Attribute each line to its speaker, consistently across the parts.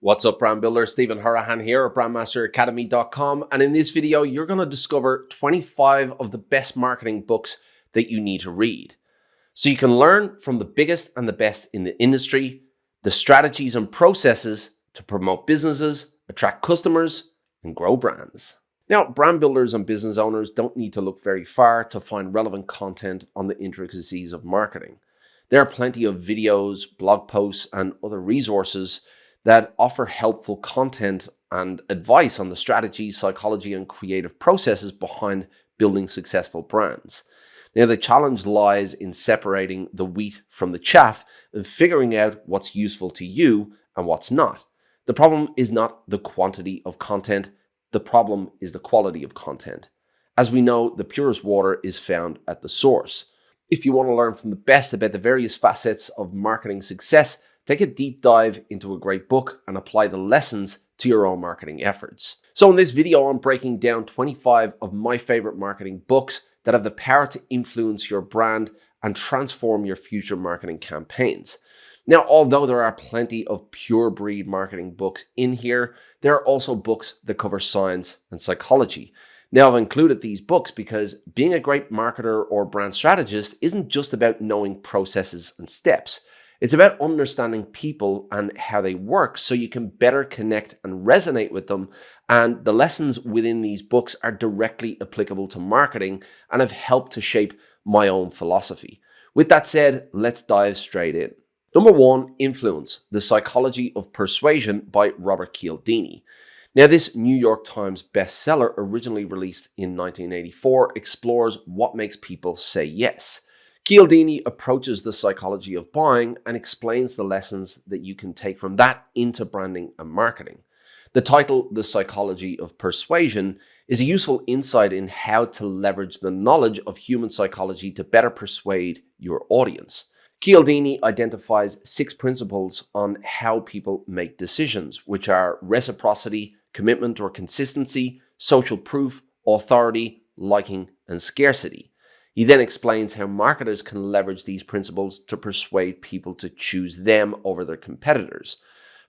Speaker 1: What's up, brand builder? Stephen Hurahan here at brandmasteracademy.com. And in this video, you're going to discover 25 of the best marketing books that you need to read. So you can learn from the biggest and the best in the industry, the strategies and processes to promote businesses, attract customers, and grow brands. Now, brand builders and business owners don't need to look very far to find relevant content on the intricacies of marketing. There are plenty of videos, blog posts, and other resources that offer helpful content and advice on the strategy, psychology, and creative processes behind building successful brands. Now, the challenge lies in separating the wheat from the chaff and figuring out what's useful to you and what's not. The problem is not the quantity of content. The problem is the quality of content. As we know, the purest water is found at the source. If you want to learn from the best about the various facets of marketing success, take a deep dive into a great book and apply the lessons to your own marketing efforts. So in this video, I'm breaking down 25 of my favorite marketing books that have the power to influence your brand and transform your future marketing campaigns. Now, although there are plenty of pure breed marketing books in here, there are also books that cover science and psychology. Now, I've included these books because being a great marketer or brand strategist isn't just about knowing processes and steps. It's about understanding people and how they work so you can better connect and resonate with them. And the lessons within these books are directly applicable to marketing and have helped to shape my own philosophy. With that said, let's dive straight in. Number 1, Influence, The Psychology of Persuasion by Robert Cialdini. Now, this New York Times bestseller, originally released in 1984, explores what makes people say yes. Cialdini approaches the psychology of buying and explains the lessons that you can take from that into branding and marketing. The title, The Psychology of Persuasion, is a useful insight in how to leverage the knowledge of human psychology to better persuade your audience. Cialdini identifies 6 principles on how people make decisions, which are reciprocity, commitment or consistency, social proof, authority, liking, and scarcity. He then explains how marketers can leverage these principles to persuade people to choose them over their competitors.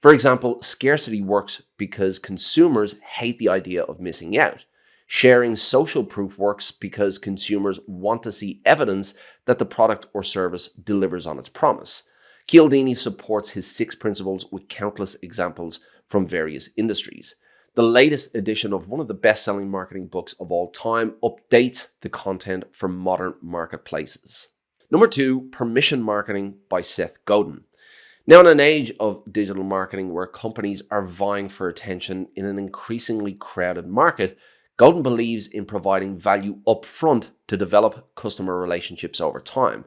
Speaker 1: For example, scarcity works because consumers hate the idea of missing out. Sharing social proof works because consumers want to see evidence that the product or service delivers on its promise. Cialdini supports his 6 principles with countless examples from various industries. The latest edition of one of the best-selling marketing books of all time updates the content for modern marketplaces. Number 2, Permission Marketing by Seth Godin. Now, in an age of digital marketing where companies are vying for attention in an increasingly crowded market, Godin believes in providing value upfront to develop customer relationships over time.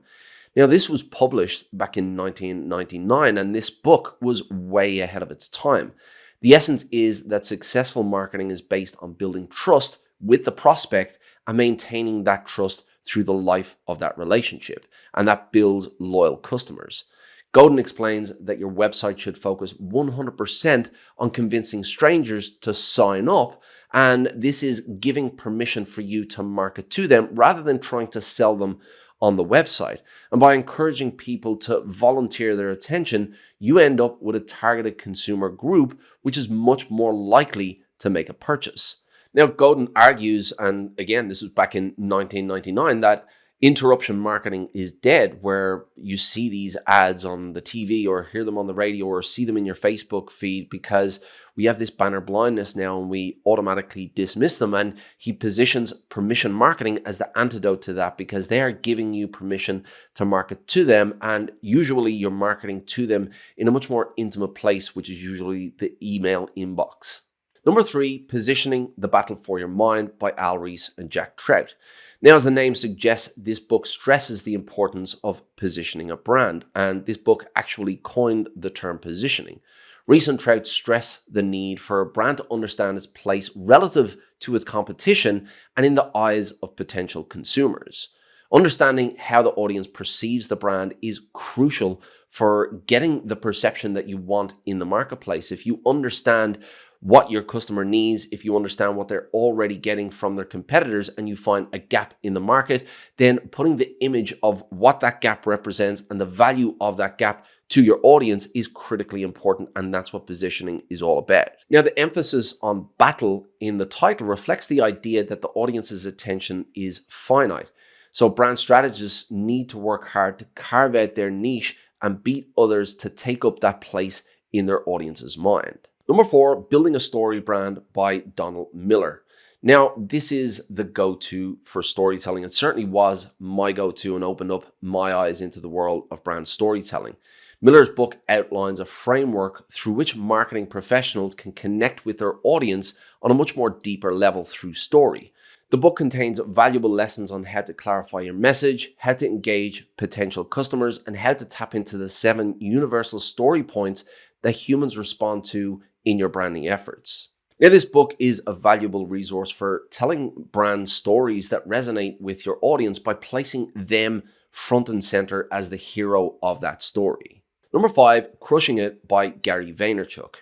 Speaker 1: Now, this was published back in 1999, and this book was way ahead of its time. The essence is that successful marketing is based on building trust with the prospect and maintaining that trust through the life of that relationship, and that builds loyal customers. Godin explains that your website should focus 100% on convincing strangers to sign up, and this is giving permission for you to market to them rather than trying to sell them on the website. And by encouraging people to volunteer their attention, you end up with a targeted consumer group, which is much more likely to make a purchase. Now, Godin argues, and again, this was back in 1999, that interruption marketing is dead, where you see these ads on the TV or hear them on the radio or see them in your Facebook feed because we have this banner blindness now and we automatically dismiss them. And he positions permission marketing as the antidote to that because they are giving you permission to market to them. And usually you're marketing to them in a much more intimate place, which is usually the email inbox. Number 3, Positioning: The Battle for Your Mind by Al Ries and Jack Trout. Now, as the name suggests, this book stresses the importance of positioning a brand, and this book actually coined the term positioning. Ries and Trout stress the need for a brand to understand its place relative to its competition and in the eyes of potential consumers. Understanding how the audience perceives the brand is crucial for getting the perception that you want in the marketplace. If you understand what your customer needs, if you understand what they're already getting from their competitors and you find a gap in the market, then putting the image of what that gap represents and the value of that gap to your audience is critically important, and that's what positioning is all about. Now, the emphasis on battle in the title reflects the idea that the audience's attention is finite. So brand strategists need to work hard to carve out their niche and beat others to take up that place in their audience's mind. Number 4, Building a Story Brand by Donald Miller. Now, this is the go-to for storytelling. It certainly was my go-to and opened up my eyes into the world of brand storytelling. Miller's book outlines a framework through which marketing professionals can connect with their audience on a much more deeper level through story. The book contains valuable lessons on how to clarify your message, how to engage potential customers, and how to tap into the 7 universal story points that humans respond to in your branding efforts. Now, this book is a valuable resource for telling brand stories that resonate with your audience by placing them front and center as the hero of that story. Number 5, Crushing It by Gary Vaynerchuk.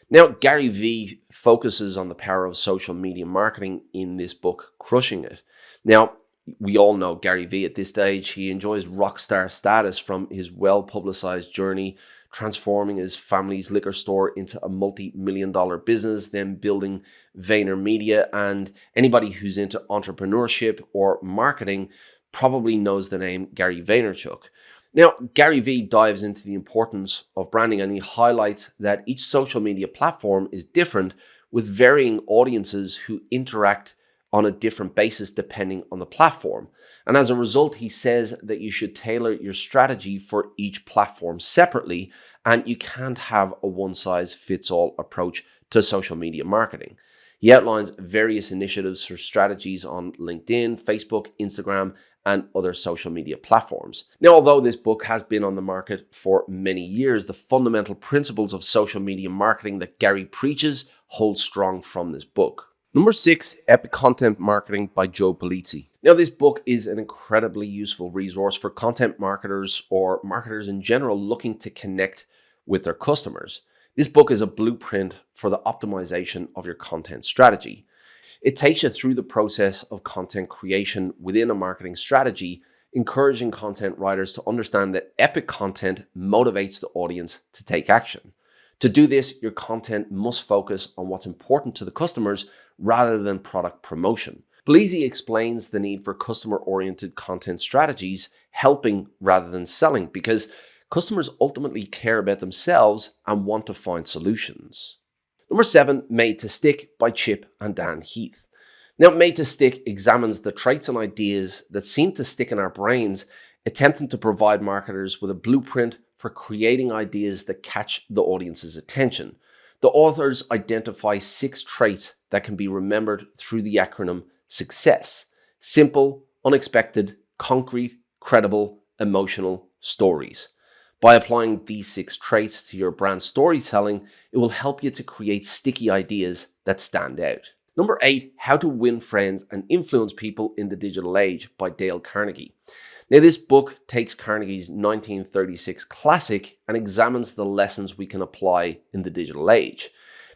Speaker 1: Now, Gary V focuses on the power of social media marketing in this book, Crushing It. Now, we all know Gary V at this stage. He enjoys rock star status from his well-publicized journey, transforming his family's liquor store into a multi-million-dollar business, then building VaynerMedia. And anybody who's into entrepreneurship or marketing probably knows the name Gary Vaynerchuk. Now, Gary V dives into the importance of branding, and he highlights that each social media platform is different, with varying audiences who interact on a different basis depending on the platform. And as a result, he says that you should tailor your strategy for each platform separately, and you can't have a one-size-fits-all approach to social media marketing. He outlines various initiatives for strategies on LinkedIn, Facebook, Instagram, and other social media platforms. Now, although this book has been on the market for many years, the fundamental principles of social media marketing that Gary preaches hold strong from this book. Number 6, Epic Content Marketing by Joe Polizzi. Now, this book is an incredibly useful resource for content marketers or marketers in general looking to connect with their customers. This book is a blueprint for the optimization of your content strategy. It takes you through the process of content creation within a marketing strategy, encouraging content writers to understand that epic content motivates the audience to take action. To do this, your content must focus on what's important to the customers rather than product promotion. Polizzi explains the need for customer-oriented content strategies, helping rather than selling, because customers ultimately care about themselves and want to find solutions. Number 7, Made to Stick by Chip and Dan Heath. Now, Made to Stick examines the traits and ideas that seem to stick in our brains, attempting to provide marketers with a blueprint for creating ideas that catch the audience's attention. The authors identify 6 traits that can be remembered through the acronym SUCCESS: simple, unexpected, concrete, credible, emotional stories. By applying these 6 traits to your brand storytelling, it will help you to create sticky ideas that stand out. Number 8, How to Win Friends and Influence People in the Digital Age by Dale Carnegie. Now, this book takes Carnegie's 1936 classic and examines the lessons we can apply in the digital age.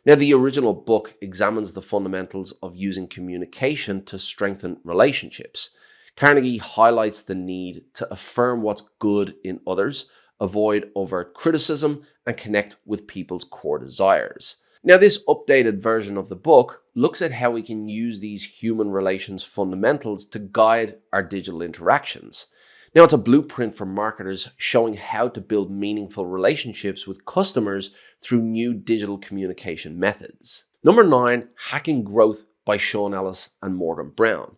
Speaker 1: Now, the original book examines the fundamentals of using communication to strengthen relationships. Carnegie highlights the need to affirm what's good in others, avoid overt criticism, and connect with people's core desires. Now, this updated version of the book looks at how we can use these human relations fundamentals to guide our digital interactions. Now, it's a blueprint for marketers showing how to build meaningful relationships with customers through new digital communication methods. Number 9, Hacking Growth by Sean Ellis and Morgan Brown.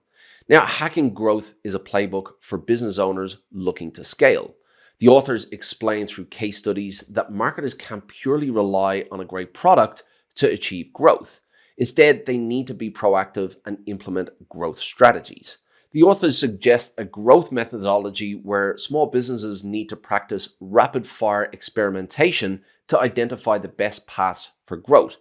Speaker 1: Now, Hacking Growth is a playbook for business owners looking to scale. The authors explain through case studies that marketers can't purely rely on a great product to achieve growth. Instead, they need to be proactive and implement growth strategies. The authors suggest a growth methodology where small businesses need to practice rapid-fire experimentation to identify the best paths for growth.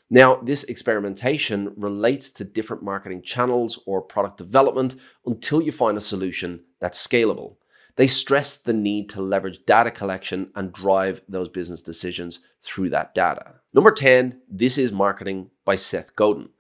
Speaker 1: Now, this experimentation relates to different marketing channels or product development until you find a solution that's scalable. They stress the need to leverage data collection and drive those business decisions through that data. Number 10, This is Marketing by Seth Godin.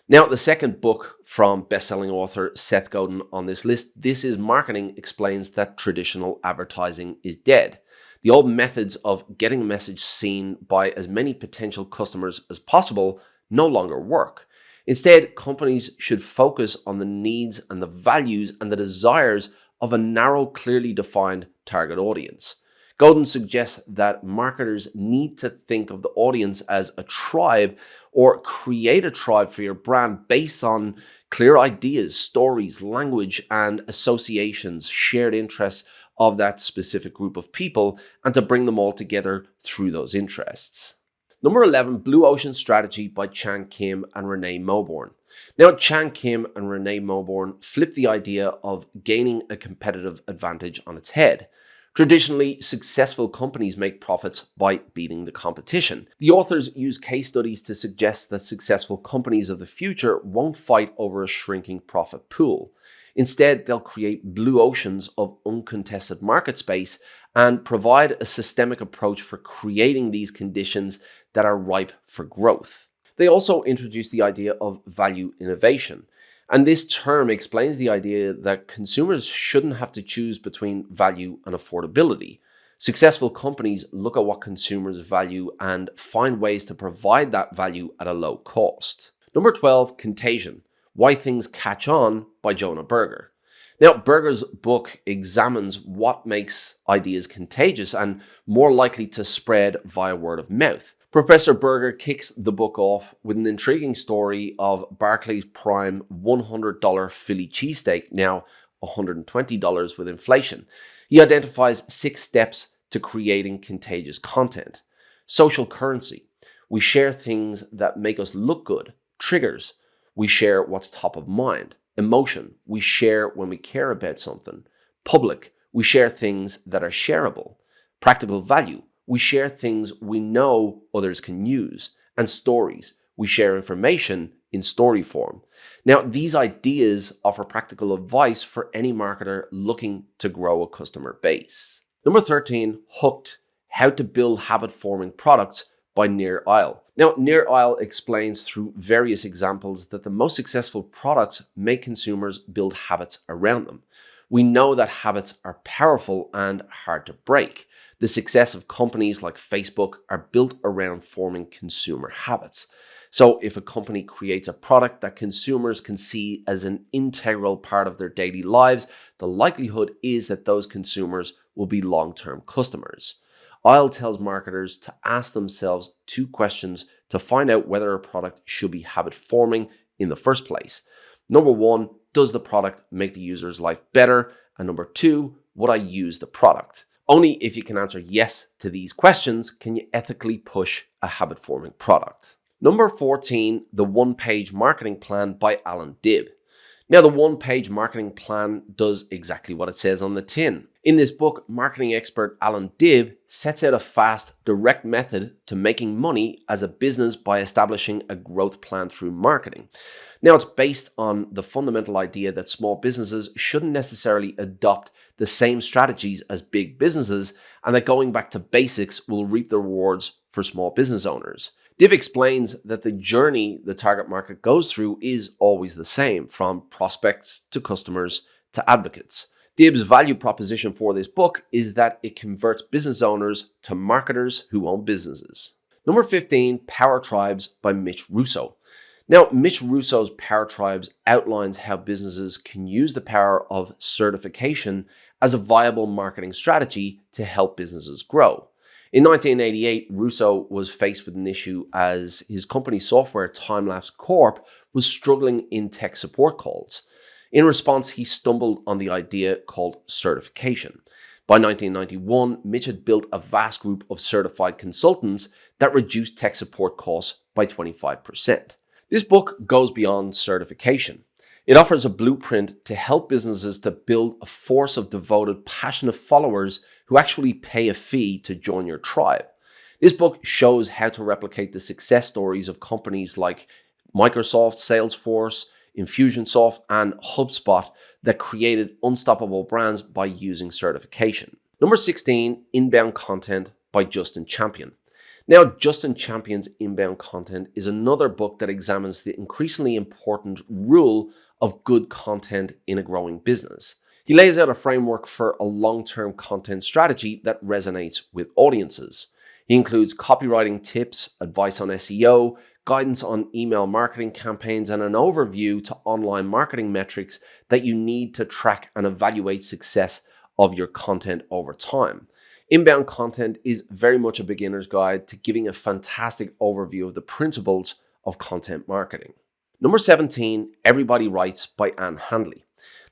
Speaker 1: Now, the second book from best-selling author Seth Godin on this list, This is Marketing, explains that traditional advertising is dead. The old methods of getting a message seen by as many potential customers as possible no longer work. Instead, companies should focus on the needs and the values and the desires of a narrow, clearly defined target audience. Golden suggests that marketers need to think of the audience as a tribe or create a tribe for your brand based on clear ideas, stories, language, and associations, shared interests of that specific group of people, and to bring them all together through those interests. Number 11, Blue Ocean Strategy by Chan Kim and Renee Mauborgne. Now, Chan Kim and Renee Mauborgne flip the idea of gaining a competitive advantage on its head. Traditionally, successful companies make profits by beating the competition. The authors use case studies to suggest that successful companies of the future won't fight over a shrinking profit pool. Instead, they'll create blue oceans of uncontested market space and provide a systemic approach for creating these conditions that are ripe for growth. They also introduce the idea of value innovation. And this term explains the idea that consumers shouldn't have to choose between value and affordability. Successful companies look at what consumers value and find ways to provide that value at a low cost. Number 12, Contagious: Why Things Catch On by Jonah Berger. Now, Berger's book examines what makes ideas contagious and more likely to spread via word of mouth. Professor Berger kicks the book off with an intriguing story of Barclays Prime $100 Philly cheesesteak, now $120 with inflation. He identifies 6 steps to creating contagious content. Social currency: we share things that make us look good. Triggers: we share what's top of mind. Emotion: we share when we care about something. Public: we share things that are shareable. Practical value: we share things we know others can use. And stories: we share information in story form. Now, these ideas offer practical advice for any marketer looking to grow a customer base. Number 13, Hooked: How to Build Habit-Forming Products by Nir Eyal. Now, Nir Eyal explains through various examples that the most successful products make consumers build habits around them. We know that habits are powerful and hard to break. The success of companies like Facebook are built around forming consumer habits. So if a company creates a product that consumers can see as an integral part of their daily lives, the likelihood is that those consumers will be long-term customers. Eyal tells marketers to ask themselves 2 questions to find out whether a product should be habit-forming in the first place. Number 1, does the product make the user's life better? And number 2, would I use the product? Only if you can answer yes to these questions can you ethically push a habit-forming product. Number 14, The One-Page Marketing Plan by Alan Dibb. Now, the one-page marketing plan does exactly what it says on the tin. In this book, marketing expert Alan Dibb sets out a fast, direct method to making money as a business by establishing a growth plan through marketing. Now, it's based on the fundamental idea that small businesses shouldn't necessarily adopt the same strategies as big businesses, and that going back to basics will reap the rewards for small business owners. Dibb explains that the journey the target market goes through is always the same, from prospects to customers to advocates. Dibb's value proposition for this book is that it converts business owners to marketers who own businesses. Number 15, Power Tribes by Mitch Russo. Now, Mitch Russo's Power Tribes outlines how businesses can use the power of certification as a viable marketing strategy to help businesses grow. In 1988, Russo was faced with an issue as his company software, Timelapse Corp, was struggling in tech support calls. In response, he stumbled on the idea called certification. By 1991, Mitch had built a vast group of certified consultants that reduced tech support costs by 25%. This book goes beyond certification. It offers a blueprint to help businesses to build a force of devoted, passionate followers who actually pay a fee to join your tribe. This book shows how to replicate the success stories of companies like Microsoft, Salesforce, Infusionsoft, and HubSpot that created unstoppable brands by using certification. Number 16, Inbound Content by Justin Champion. Now, Justin Champion's Inbound Content is another book that examines the increasingly important rule of good content in a growing business. He lays out a framework for a long-term content strategy that resonates with audiences. He includes copywriting tips, advice on SEO, guidance on email marketing campaigns, and an overview to online marketing metrics that you need to track and evaluate success of your content over time. Inbound content is very much a beginner's guide to giving a fantastic overview of the principles of content marketing. Number 17, Everybody Writes by Anne Handley.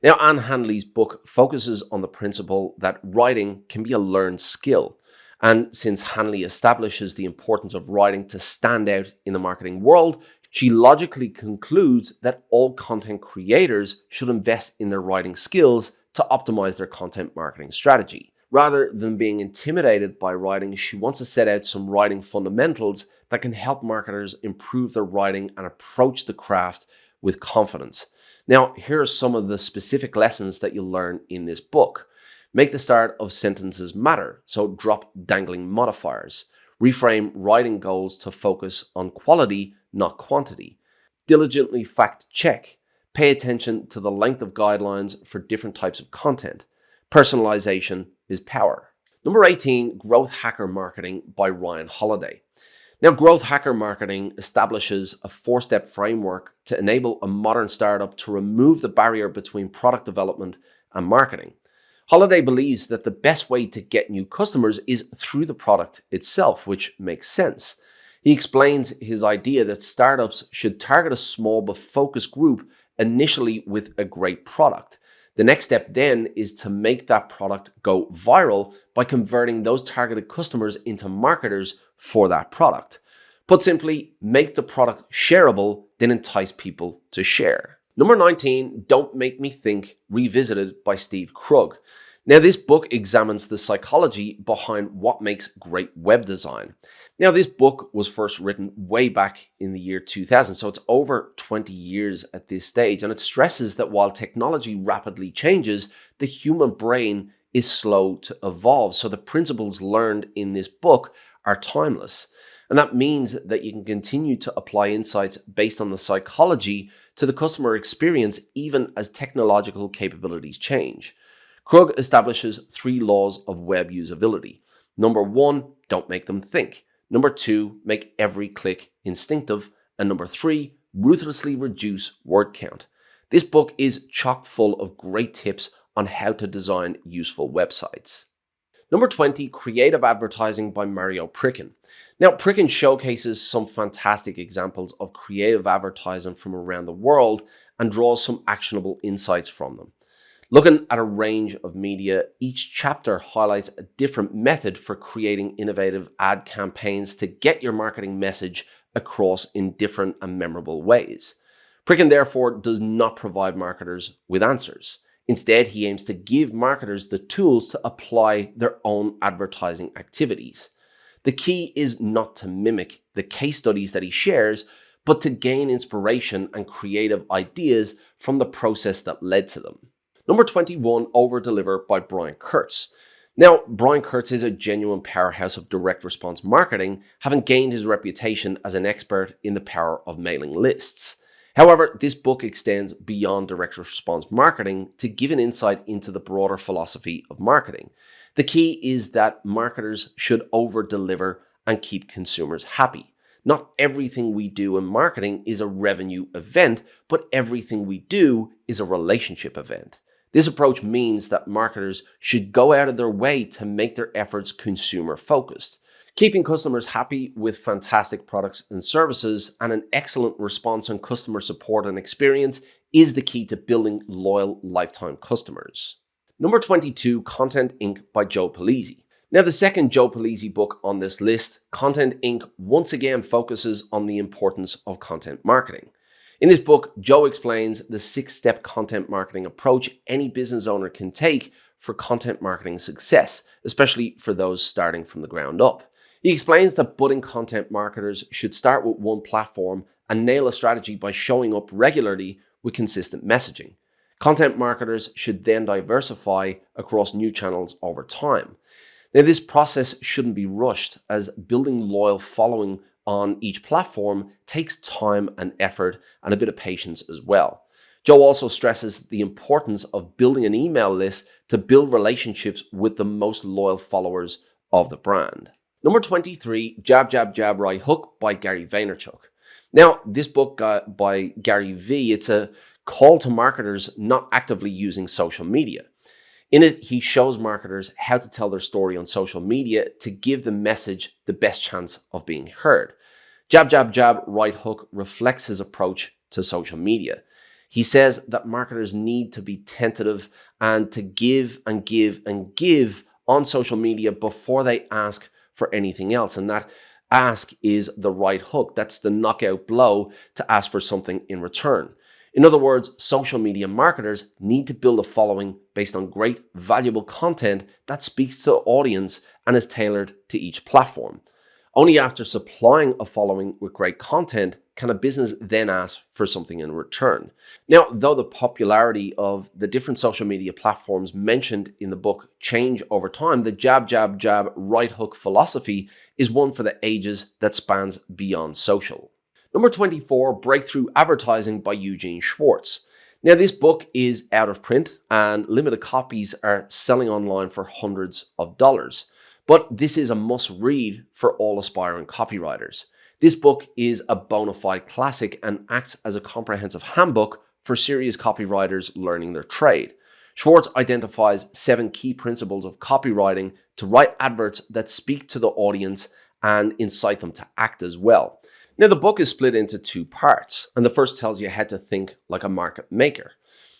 Speaker 1: Now, Anne Handley's book focuses on the principle that writing can be a learned skill. And since Handley establishes the importance of writing to stand out in the marketing world, she logically concludes that all content creators should invest in their writing skills to optimize their content marketing strategy. Rather than being intimidated by writing, she wants to set out some writing fundamentals that can help marketers improve their writing and approach the craft with confidence. Now, here are some of the specific lessons that you'll learn in this book. Make the start of sentences matter, so drop dangling modifiers. Reframe writing goals to focus on quality, not quantity. Diligently fact check. Pay attention to the length of guidelines for different types of content. Personalization is power. Number 18, Growth Hacker Marketing by Ryan Holiday. Now, Growth Hacker Marketing establishes a 4-step framework to enable a modern startup to remove the barrier between product development and marketing. Holiday believes that the best way to get new customers is through the product itself, which makes sense. He explains his idea that startups should target a small but focused group initially with a great product. The next step then is to make that product go viral by converting those targeted customers into marketers for that product. Put simply, make the product shareable, then entice people to share. Number 19, Don't Make Me Think, Revisited by Steve Krug. Now, this book examines the psychology behind what makes great web design. Now, this book was first written way back in the year 2000, so it's over 20 years at this stage, and it stresses that while technology rapidly changes, the human brain is slow to evolve, so the principles learned in this book are timeless. And that means that you can continue to apply insights based on the psychology to the customer experience even as technological capabilities change. Krug establishes 3 laws of web usability. Number 1, don't make them think. Number 2, make every click instinctive. And number 3, ruthlessly reduce word count. This book is chock full of great tips on how to design useful websites. Number 20, Creative Advertising by Mario Pricken. Now, Pricken showcases some fantastic examples of creative advertising from around the world and draws some actionable insights from them. Looking at a range of media, each chapter highlights a different method for creating innovative ad campaigns to get your marketing message across in different and memorable ways. Pricken therefore does not provide marketers with answers. Instead, he aims to give marketers the tools to apply their own advertising activities. The key is not to mimic the case studies that he shares, but to gain inspiration and creative ideas from the process that led to them. Number 21, Overdeliver by Brian Kurtz. Now, Brian Kurtz is a genuine powerhouse of direct response marketing, having gained his reputation as an expert in the power of mailing lists. However, this book extends beyond direct response marketing to give an insight into the broader philosophy of marketing. The key is that marketers should over-deliver and keep consumers happy. Not everything we do in marketing is a revenue event, but everything we do is a relationship event. This approach means that marketers should go out of their way to make their efforts consumer-focused. Keeping customers happy with fantastic products and services and an excellent response on customer support and experience is the key to building loyal lifetime customers. Number 22, Content Inc. by Joe Pulizzi. Now, the second Joe Pulizzi book on this list, Content Inc. once again focuses on the importance of content marketing. In this book, Joe explains the 6-step content marketing approach any business owner can take for content marketing success, especially for those starting from the ground up. He explains that budding content marketers should start with one platform and nail a strategy by showing up regularly with consistent messaging. Content marketers should then diversify across new channels over time. Now, this process shouldn't be rushed, as building loyal following on each platform takes time and effort and a bit of patience as well. Joe also stresses the importance of building an email list to build relationships with the most loyal followers of the brand. Number 23, Jab, Jab, Jab, Right Hook by Gary Vaynerchuk. Now, this book by Gary V, it's a call to marketers not actively using social media. In it, he shows marketers how to tell their story on social media to give the message the best chance of being heard. Jab, Jab, Jab, Right Hook reflects his approach to social media. He says that marketers need to be tentative and to give and give and give on social media before they ask for anything else. And that ask is the right hook. That's the knockout blow to ask for something in return. In other words, social media marketers need to build a following based on great, valuable content that speaks to the audience and is tailored to each platform. Only after supplying a following with great content can a business then ask for something in return. Now, though the popularity of the different social media platforms mentioned in the book change over time, the jab, jab, jab, right hook philosophy is one for the ages that spans beyond social. Number 24, Breakthrough Advertising by Eugene Schwartz. Now, this book is out of print and limited copies are selling online for hundreds of dollars. But this is a must-read for all aspiring copywriters. This book is a bona fide classic and acts as a comprehensive handbook for serious copywriters learning their trade. Schwartz identifies 7 key principles of copywriting to write adverts that speak to the audience and incite them to act as well. Now, the book is split into 2 parts, and the first tells you how to think like a market maker.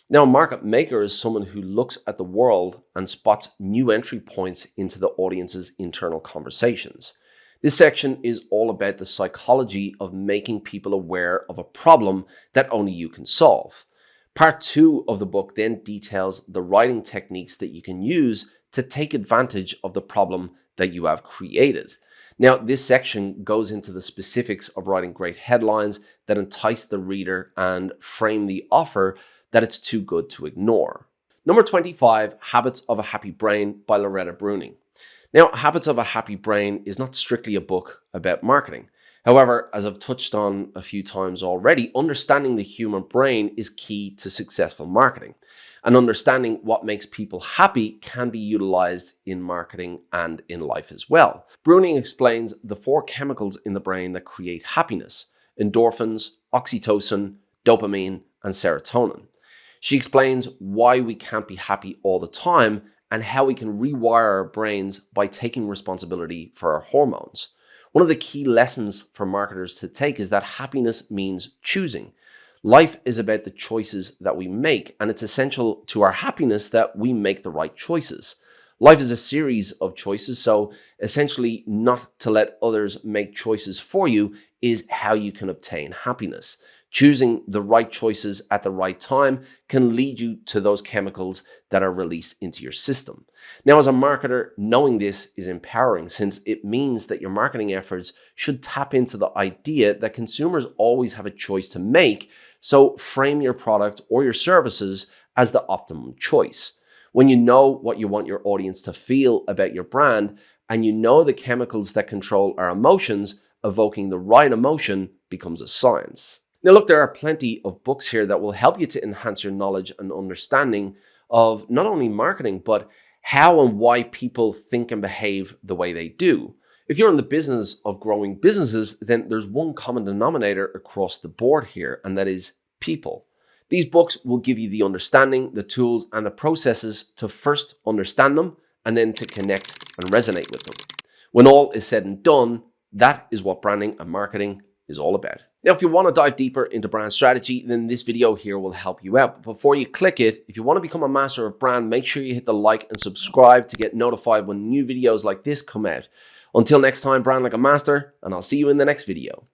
Speaker 1: Now, a market maker is someone who looks at the world and spots new entry points into the audience's internal conversations. This section is all about the psychology of making people aware of a problem that only you can solve. Part 2 of the book then details the writing techniques that you can use to take advantage of the problem that you have created. Now, this section goes into the specifics of writing great headlines that entice the reader and frame the offer that it's too good to ignore. Number 25, Habits of a Happy Brain by Loretta Breuning. Now, Habits of a Happy Brain is not strictly a book about marketing. However, as I've touched on a few times already, understanding the human brain is key to successful marketing. And understanding what makes people happy can be utilized in marketing and in life as well. Breuning explains the 4 chemicals in the brain that create happiness: endorphins, oxytocin, dopamine, and serotonin. She explains why we can't be happy all the time and how we can rewire our brains by taking responsibility for our hormones. One of the key lessons for marketers to take is that happiness means choosing. Life is about the choices that we make, and it's essential to our happiness that we make the right choices. Life is a series of choices, so essentially not to let others make choices for you is how you can obtain happiness. Choosing the right choices at the right time can lead you to those chemicals that are released into your system. Now, as a marketer, knowing this is empowering, since it means that your marketing efforts should tap into the idea that consumers always have a choice to make, so frame your product or your services as the optimum choice. When you know what you want your audience to feel about your brand, and you know the chemicals that control our emotions, evoking the right emotion becomes a science. Now, look, there are plenty of books here that will help you to enhance your knowledge and understanding of not only marketing, but how and why people think and behave the way they do. If you're in the business of growing businesses, then there's one common denominator across the board here, and that is people. These books will give you the understanding, the tools, and the processes to first understand them and then to connect and resonate with them. When all is said and done, that is what branding and marketing is all about. Now, if you want to dive deeper into brand strategy, then this video here will help you out. But before you click it, if you want to become a master of brand, make sure you hit the like and subscribe to get notified when new videos like this come out. Until next time, brand like a master, and I'll see you in the next video.